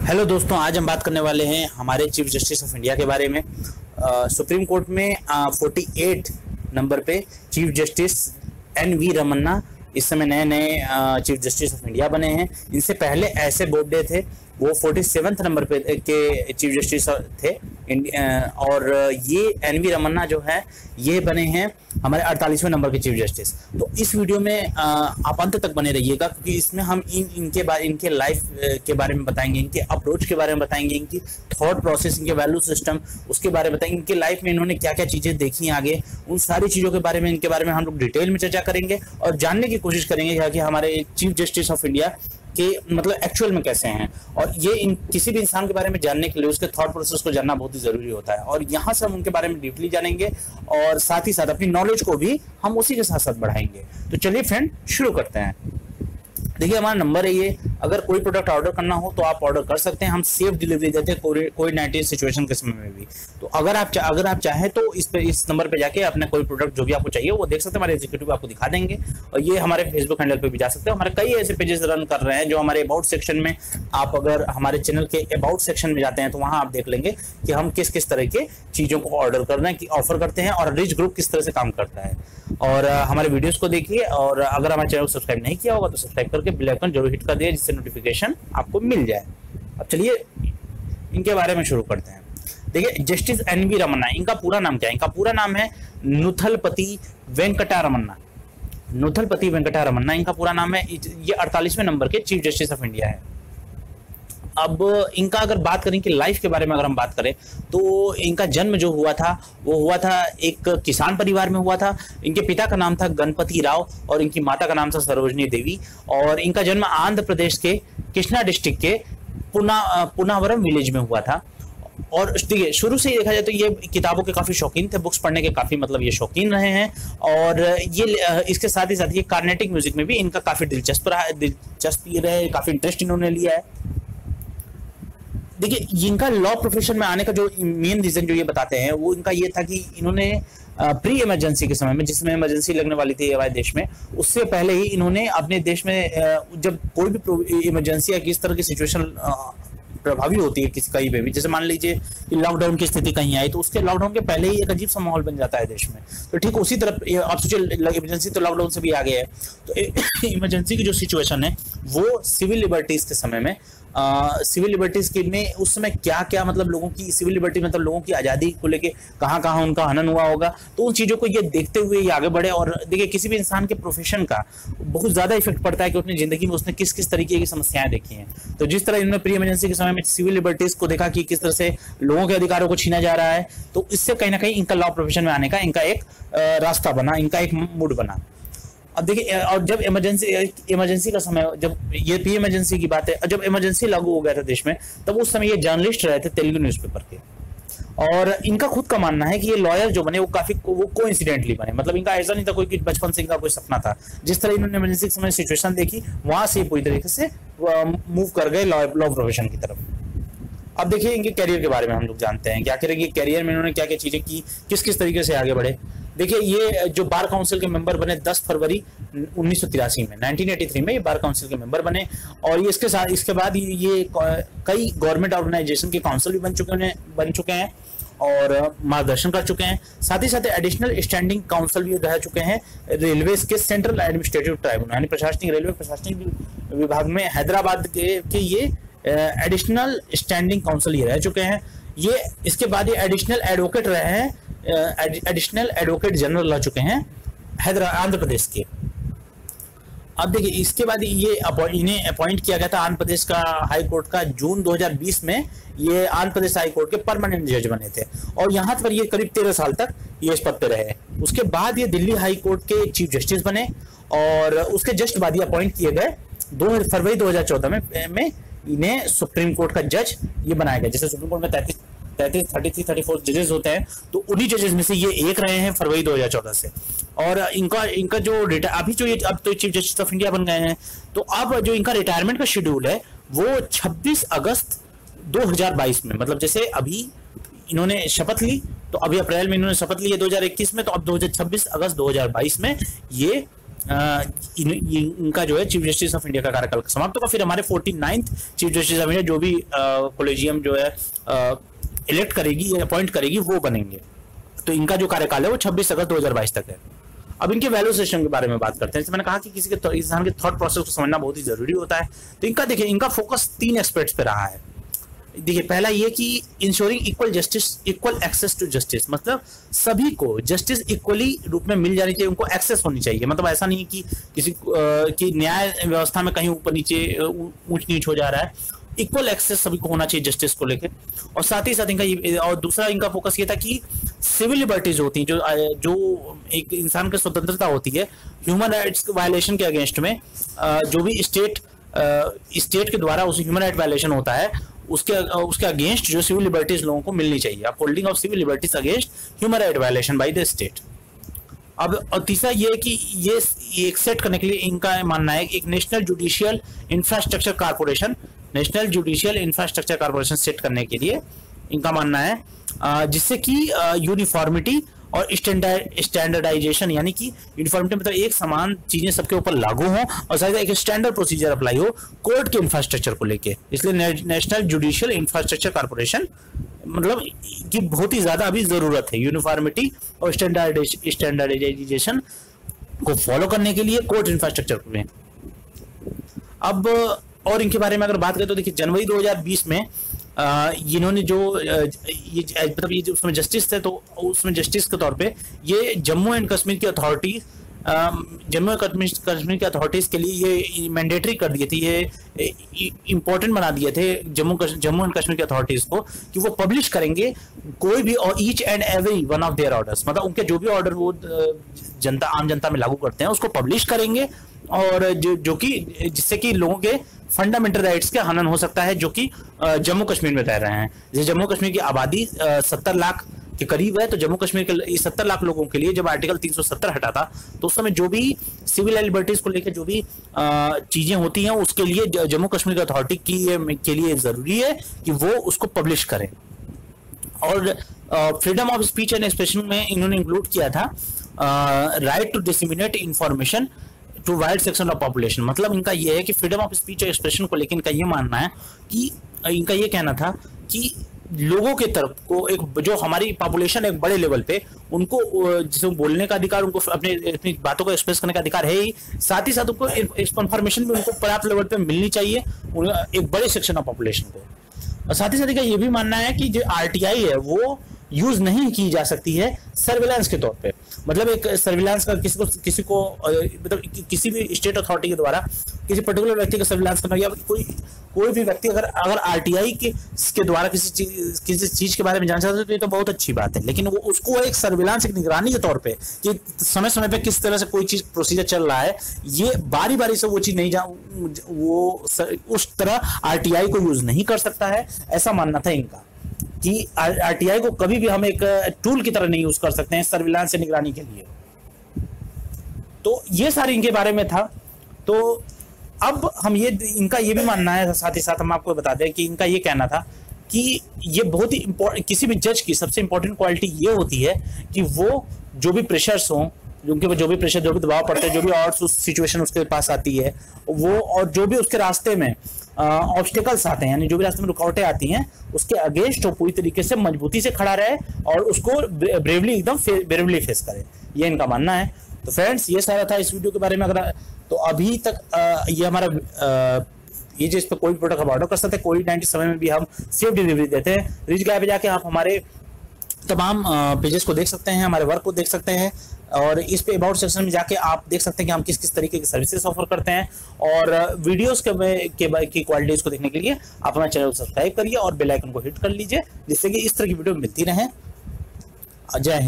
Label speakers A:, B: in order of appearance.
A: Hello दोस्तों, आज हम बात करने वाले हैं हमारे चीफ जस्टिस ऑफ इंडिया के बारे में। सुप्रीम कोर्ट में 48 नंबर पे चीफ जस्टिस एन.वी. रमन्ना इस समय नए नए चीफ जस्टिस ऑफ इंडिया बने हैं। इनसे पहले ऐसे बोबडे थे, वो 47 नंबर पे के चीफ जस्टिस थे और ये एन.वी. रमन्ना जो है ये बने हैं हमारे 48वें नंबर के चीफ जस्टिस। तो इस वीडियो में आप अंत तक बने रहिएगा, क्योंकि इसमें हम इनके लाइफ के बारे में बताएंगे, इनके अप्रोच के बारे में बताएंगे, इनकी थॉट प्रोसेस, इनके वैल्यू सिस्टम उसके बारे में बताएंगे, इनके लाइफ में इन्होंने क्या क्या चीजें देखी आगे, उन सारी चीजों के बारे में इनके बारे में हम लोग डिटेल में चर्चा करेंगे और जानने की कोशिश करेंगे कि हमारे चीफ जस्टिस ऑफ इंडिया कि मतलब एक्चुअल में कैसे हैं। और ये किसी भी इंसान के बारे में जानने के लिए उसके थॉट प्रोसेस को जानना बहुत ही जरूरी होता है, और यहाँ से हम उनके बारे में डीपली जानेंगे और साथ ही साथ अपनी नॉलेज को भी हम उसी के साथ साथ बढ़ाएंगे। तो चलिए फ्रेंड, शुरू करते हैं। देखिए, हमारा नंबर है ये। अगर कोई प्रोडक्ट ऑर्डर करना हो तो आप ऑर्डर कर सकते हैं, हम सेफ डिलीवरी देते हैं कोविड-19 सिचुएशन के समय में भी। तो अगर आप चाहें तो इस नंबर पे जाके अपने कोई प्रोडक्ट जो भी आपको चाहिए वो देख सकते हैं, हमारे एग्जीक्यूटिव आपको दिखा देंगे। और ये हमारे फेसबुक हैंडल पे भी जा सकते हैं। हमारे कई ऐसे पेजेस रन कर रहे हैं जो हमारे अबाउट सेक्शन में, आप अगर हमारे चैनल के अबाउट सेक्शन में जाते हैं तो वहां आप देख लेंगे कि हम किस किस तरह के चीजों को ऑर्डर कर रहे हैं, ऑफर करते हैं और रिच ग्रुप किस तरह से काम करता है। और हमारे वीडियोस को देखिए, और अगर हमारे चैनल को सब्सक्राइब नहीं किया होगा तो सब्सक्राइब करके बेल आइकन जरूर हिट कर दिए, जिससे नोटिफिकेशन आपको मिल जाए। अब चलिए इनके बारे में शुरू करते हैं। देखिए, जस्टिस एन.वी. रमन्ना, इनका पूरा नाम क्या है? इनका पूरा नाम है नुथलपति वेंकटा रमन्ना। नुथलपति वेंकटा रमन्ना इनका पूरा नाम है। ये 48वें नंबर के चीफ जस्टिस ऑफ इंडिया है। अब इनका अगर बात करें कि लाइफ के बारे में अगर हम बात करें तो इनका जन्म जो हुआ था वो हुआ था एक किसान परिवार में हुआ था। इनके पिता का नाम था गणपति राव और इनकी माता का नाम था सरोजनी देवी। और इनका जन्म आंध्र प्रदेश के कृष्णा डिस्ट्रिक्ट के पुनावरम विलेज में हुआ था। और देखिए, शुरू से ही देखा जाए तो ये किताबों के काफी शौकीन थे, बुक्स पढ़ने के काफी ये शौकीन रहे हैं। और ये इसके साथ ही साथ ये कार्नेटिक म्यूजिक में भी इनका काफी दिलचस्पी रहे, काफी इंटरेस्ट इन्होंने लिया है। देखिए, इनका लॉ प्रोफेशन में आने का जो मेन रीजन जो ये बताते हैं वो इनका ये था कि इन्होंने प्री इमरजेंसी के समय में, जिसमें इमरजेंसी लगने वाली थी हमारे देश में, उससे पहले ही इन्होंने अपने देश में जब कोई भी इमरजेंसी या किस तरह की सिचुएशन प्रभावी होती है कहीं पे भी, जैसे मान लीजिए कि लॉकडाउन की स्थिति कहीं आई तो उसके लॉकडाउन के पहले ही एक अजीब सा माहौल बन जाता है देश में। तो ठीक उसी तरह आप सोचिए, इमरजेंसी तो लॉकडाउन से भी आगे है। तो इमरजेंसी की जो सिचुएशन है वो सिविल लिबर्टीज के समय में, सिविल लिबर्टीज के में उस समय क्या क्या लोगों की सिविल लिबर्टी लोगों की आज़ादी को लेके कहाँ कहाँ उनका हनन हुआ होगा। तो उन चीज़ों को ये देखते हुए ये आगे बढ़े। और देखिए, किसी भी इंसान के प्रोफेशन का बहुत ज़्यादा इफेक्ट पड़ता है कि अपनी ज़िंदगी में उसने किस किस तरीके की समस्याएं देखी हैं। तो जिस तरह इन्होंने प्री इमरजेंसी के समय में सिविल लिबर्टीज को देखा कि किस तरह से लोगों के अधिकारों को छीना जा रहा है, तो इससे कहीं ना कहीं इनका लॉ प्रोफेशन में आने का इनका एक रास्ता बना, इनका एक मूड बना। अब देखिए, और जब इमरजेंसी का समय, जब ये प्री इमरजेंसी की बात है, जब इमरजेंसी लागू हो गया था देश में, तब उस समय ये जर्नलिस्ट रहे थे तेलुगु न्यूज़पेपर के। और इनका खुद का मानना है कि ये लॉयर जो बने वो कोइंसिडेंटली बने। इनका ऐसा नहीं था कोई कि बचपन से इनका कोई सपना था। जिस तरह इन्होंने इमरजेंसी के समय सिचुएशन देखी, वहां से पूरी तरीके से मूव कर गए लॉ प्रोफेशन की तरफ। अब देखिए, इनके कैरियर के बारे में हम लोग जानते हैं। क्या करेंगे कैरियर में इन्होंने क्या क्या चीजें की, किस किस तरीके से आगे बढ़े। देखिए, ये जो बार काउंसिल के मेंबर बने 10 फरवरी 1983 में, 1983 में ये बार काउंसिल के मेंबर बने। और ये इसके बाद ये कई गवर्नमेंट ऑर्गेनाइजेशन के काउंसिल भी बन चुके हैं और मार्गदर्शन कर चुके हैं। साथ ही साथ एडिशनल स्टैंडिंग काउंसिल भी रह चुके हैं रेलवे के सेंट्रल एडमिनिस्ट्रेटिव ट्राइब्यूनल, यानी रेलवे प्रशासनिक विभाग में हैदराबाद के ये एडिशनल स्टैंडिंग काउंसिल ये रह चुके हैं। ये इसके बाद ये एडिशनल एडवोकेट रहे हैं, एडिशनल एडवोकेट जनरल रह चुके हैं आंध्र प्रदेश के। अब देखिए, इसके बाद इन्हें अपॉइंट किया गया था आंध्र प्रदेश का हाई कोर्ट का जून 2020 में। ये आंध्र प्रदेश हाई कोर्ट के परमानेंट जज बने थे और यहाँ पर ये करीब 13 साल तक ये इस पद पे रहे। उसके बाद ये दिल्ली हाई कोर्ट के चीफ जस्टिस बने और उसके जस्ट बाद ये अपॉइंट किए गए 2 फरवरी 2014 में इन्हें सुप्रीम कोर्ट का जज ये बनाया गया। जैसे सुप्रीम कोर्ट में 33-34 जजेस होते हैं, तो उन्हीं जजेस में से ये एक रहे हैं फरवरी 2014 से। और इनका जो अब तो चीफ जस्टिस ऑफ इंडिया बन गए हैं। तो अब जो इनका रिटायरमेंट का शेड्यूल है वो 26 अगस्त 2022 में, जैसे अभी इन्होंने शपथ ली तो अभी अप्रैल में इन्होंने शपथ ली है 2021 में, तो अब 26 अगस्त 2022 में ये इनका जो है चीफ जस्टिस ऑफ इंडिया का कार्यकाल समाप्त होगा। फिर हमारे 49th chief justice of India जो भी कोलेजियम जो है इलेक्ट करेगी या अपॉइंट करेगी वो बनेंगे। तो इनका जो कार्यकाल है वो 26 अगस्त 2022 तक है। अब इनके वैल्यू सिस्टम के बारे में बात करते हैं। जैसे मैंने कहा कि किसी के इंसान के थॉट प्रोसेस को समझना बहुत ही जरूरी होता है। तो इनका देखिए, इनका फोकस 3 एस्पेक्ट्स पे रहा है। देखिए, पहला ये कि ensuring equal justice, equal access to justice, मतलब सभी को जस्टिस इक्वली रूप में मिल जानी चाहिए, उनको एक्सेस होनी चाहिए। मतलब ऐसा नहीं कि किसी की न्याय व्यवस्था में कहीं ऊपर नीचे ऊंच नीच हो जा रहा है। इक्वल एक्सेस सभी को होना चाहिए जस्टिस को लेकर। और साथ ही साथ इनका और दूसरा इनका फोकस ये था कि सिविल लिबर्टीज होती हैं, जो एक इंसान की स्वतंत्रता होती है, ह्यूमन राइट्स वायलेशन के अगेंस्ट में जो भी स्टेट के द्वारा उस ह्यूमन राइट वायलेशन होता है उसके अगेंस्ट जो सिविल लिबर्टीज लोगों को मिलनी चाहिए। Upholding of civil liberties against human right violation by the state. अब और तीसरा ये कि ये एक सेट करने के लिए इनका मानना है कि एक national judicial infrastructure corporation set करने के लिए इनका मानना है, जिससे कि यूनिफॉर्मिटी और स्टैंडर्डाइजेशन, यानी कि यूनिफॉर्मिटी मतलब एक समान चीजें सबके ऊपर लागू हों और साथ ही एक स्टैंडर्ड प्रोसीजर अप्लाई हो कोर्ट के इंफ्रास्ट्रक्चर को लेके। इसलिए नेशनल जुडिशियल इंफ्रास्ट्रक्चर कारपोरेशन मतलब की बहुत ही ज्यादा अभी जरूरत है यूनिफॉर्मिटी और स्टैंडर्डाइजेशन को फॉलो करने के लिए कोर्ट इंफ्रास्ट्रक्चर में। अब और इनके बारे में अगर बात करें तो देखिए, जनवरी 2020 में इन्होंने जो मतलब ये उसमें जस्टिस थे, तो उसमें जस्टिस के तौर पे ये जम्मू एंड कश्मीर की अथॉरिटी के लिए ये मैंडेटरी कर दिए थे, ये इम्पोर्टेंट बना दिए थे जम्मू एंड कश्मीर की अथॉरिटीज को कि वो पब्लिश करेंगे कोई भी और each and every one of their orders, मतलब उनके जो भी ऑर्डर वो आम जनता में लागू करते हैं उसको पब्लिश करेंगे, और जो कि जिससे कि लोगों के फंडामेंटल राइट्स के हनन हो सकता है जो कि जम्मू कश्मीर में रह रहे हैं। जैसे जम्मू कश्मीर की आबादी 70 लाख के करीब है, तो जम्मू कश्मीर के 70 लाख लोगों के लिए जब आर्टिकल 370 हटा था तो उस समय जो भी सिविल लिबर्टीज को लेकर जो भी चीजें होती हैं उसके लिए जम्मू कश्मीर अथॉरिटी के लिए जरूरी है कि वो उसको पब्लिश करें। और freedom of speech and expression में इन्होंने इंक्लूड किया था right to disseminate information to wide section of population. मतलब इनका ये है कि फ्रीडम ऑफ स्पीच और एक्सप्रेशन को लेकर इनका ये मानना है कि इनका ये कहना था कि लोगों के तरफ को एक जो हमारी पॉपुलेशन एक बड़े लेवल पे उनको जिसे बोलने का अधिकार, उनको अपनी बातों को एक्सप्रेस करने का अधिकार है ही, साथ ही साथ उनको इंफॉर्मेशन भी उनको पर्याप्त लेवल पे मिलनी चाहिए एक बड़े सेक्शन ऑफ पॉपुलेशन को। और साथ ही साथ ये भी मानना है कि जो आरटीआई है वो यूज नहीं की जा सकती है सर्विलांस के तौर पे। मतलब एक सर्विलांस का किसी को मतलब किसी भी स्टेट अथॉरिटी के द्वारा किसी पर्टिकुलर व्यक्ति का सर्विलांस करना, या कोई भी व्यक्ति अगर आरटीआई के द्वारा किसी चीज के बारे में जानना चाहता है तो ये तो बहुत अच्छी बात है, लेकिन वो उसको एक सर्विलांस, एक निगरानी के तौर पे कि समय समय पे किस तरह से कोई चीज प्रोसीजर चल रहा है, ये बारी बारी से वो चीज नहीं वो उस तरह आरटीआई को यूज नहीं कर सकता है। ऐसा मानना था इनका कि आरटीआई को कभी भी हम एक टूल की तरह नहीं यूज कर सकते हैं सर्विलांस से निगरानी के लिए। तो ये सारी इनके बारे में था। तो अब हम इनका ये भी मानना है, साथ ही साथ हम आपको बता दें कि इनका ये कहना था कि ये बहुत ही किसी भी जज की सबसे इंपॉर्टेंट क्वालिटी ये होती है कि वो जो भी प्रेशर्स हों, जो भी प्रेशर, जो भी दबाव पड़ते हैं, जो भी और सिचुएशन उसके पास आती है वो, और जो भी उसके रास्ते में ऑब्स्टिकल्स आते हैं, यानी जो भी रास्ते में रुकावटें आती हैं उसके अगेंस्ट वो पूरी तरीके से मजबूती से खड़ा रहे और उसको ब्रेवली फेस करे, ये इनका मानना है। तो फ्रेंड्स, ये सारा था इस वीडियो के बारे में। अगर तो अभी तक ये हमारा ये जो इस पर कोई भी प्रोडक्ट हम ऑर्डर कर सकते हैं, कोविड-19 समय में भी हम सेफ डिलीवरी देते हैं। रिच गाय पे जाके आप हमारे तमाम पेजेस को देख सकते हैं, हमारे वर्क को देख सकते हैं, और इस पे अबाउट सेक्शन में जाके आप देख सकते हैं कि हम किस किस तरीके की सर्विसेज ऑफर करते हैं। और वीडियोस की क्वालिटीज को देखने के लिए आप हमारे चैनल को सब्सक्राइब करिए और बेल आइकन को हिट कर लीजिए, जिससे कि इस तरह की वीडियो मिलती रहे। जय हिंद।